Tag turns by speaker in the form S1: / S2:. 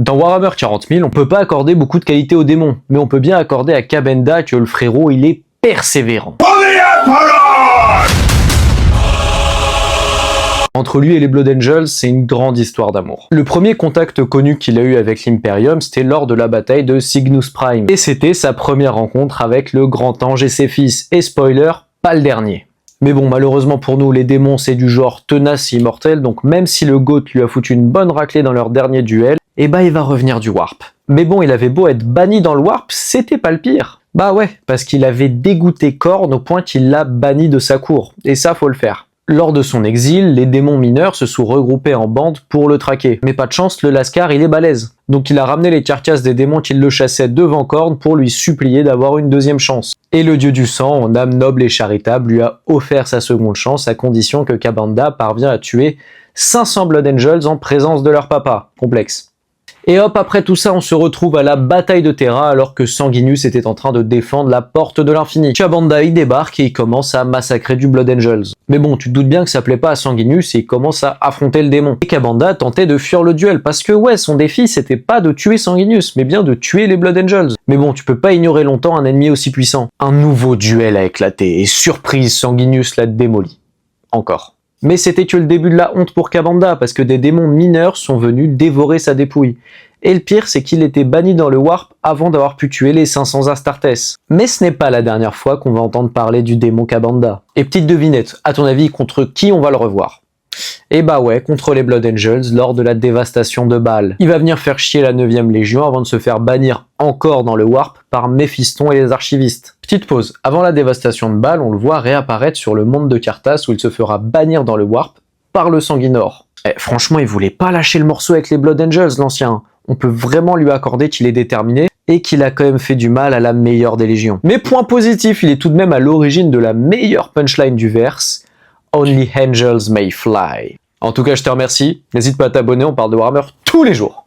S1: Dans Warhammer 40 000, on peut pas accorder beaucoup de qualité aux démons, mais on peut bien accorder à Kabenda que le frérot, il est persévérant. Entre lui et les Blood Angels, c'est une grande histoire d'amour. Le premier contact connu qu'il a eu avec l'Imperium, c'était lors de la bataille de Cygnus Prime. Et c'était sa première rencontre avec le Grand Ange et ses fils. Et spoiler, pas le dernier. Mais bon, malheureusement pour nous, les démons, c'est du genre tenace et immortel, donc même si le GOAT lui a foutu une bonne raclée dans leur dernier duel, eh bah il va revenir du Warp. Mais bon, il avait beau être banni dans le Warp, c'était pas le pire. Bah ouais, parce qu'il avait dégoûté Khorne au point qu'il l'a banni de sa cour. Et ça, faut le faire. Lors de son exil, les démons mineurs se sont regroupés en bande pour le traquer. Mais pas de chance, le Lascar il est balèze. Donc il a ramené les carcasses des démons qui le chassaient devant Khorne pour lui supplier d'avoir une deuxième chance. Et le dieu du sang, en âme noble et charitable, lui a offert sa seconde chance à condition que Kabanda parvient à tuer 500 Blood Angels en présence de leur papa. Complexe. Et hop, après tout ça, on se retrouve à la bataille de Terra alors que Sanguinius était en train de défendre la porte de l'infini. Kabanda y débarque et il commence à massacrer du Blood Angels. Mais bon, tu te doutes bien que ça plaît pas à Sanguinius et il commence à affronter le démon. Et Kabanda tentait de fuir le duel parce que ouais, son défi c'était pas de tuer Sanguinius, mais bien de tuer les Blood Angels. Mais bon, tu peux pas ignorer longtemps un ennemi aussi puissant. Un nouveau duel a éclaté et surprise, Sanguinius l'a démoli. Encore. Mais c'était que le début de la honte pour Kabanda, parce que des démons mineurs sont venus dévorer sa dépouille. Et le pire, c'est qu'il était banni dans le Warp avant d'avoir pu tuer les 500 Astartes. Mais ce n'est pas la dernière fois qu'on va entendre parler du démon Kabanda. Et petite devinette, à ton avis, contre qui on va le revoir? Et bah ouais, contre les Blood Angels lors de la dévastation de Baal. Il va venir faire chier la 9ème Légion avant de se faire bannir encore dans le Warp par Méphiston et les archivistes. Petite pause, avant la dévastation de Baal, on le voit réapparaître sur le monde de Karthas où il se fera bannir dans le Warp par le Sanguinor. Franchement, il voulait pas lâcher le morceau avec les Blood Angels, l'ancien. On peut vraiment lui accorder qu'il est déterminé et qu'il a quand même fait du mal à la meilleure des légions. Mais point positif, il est tout de même à l'origine de la meilleure punchline du verse. Only angels may fly. En tout cas, je te remercie. N'hésite pas à t'abonner, on parle de Warhammer tous les jours.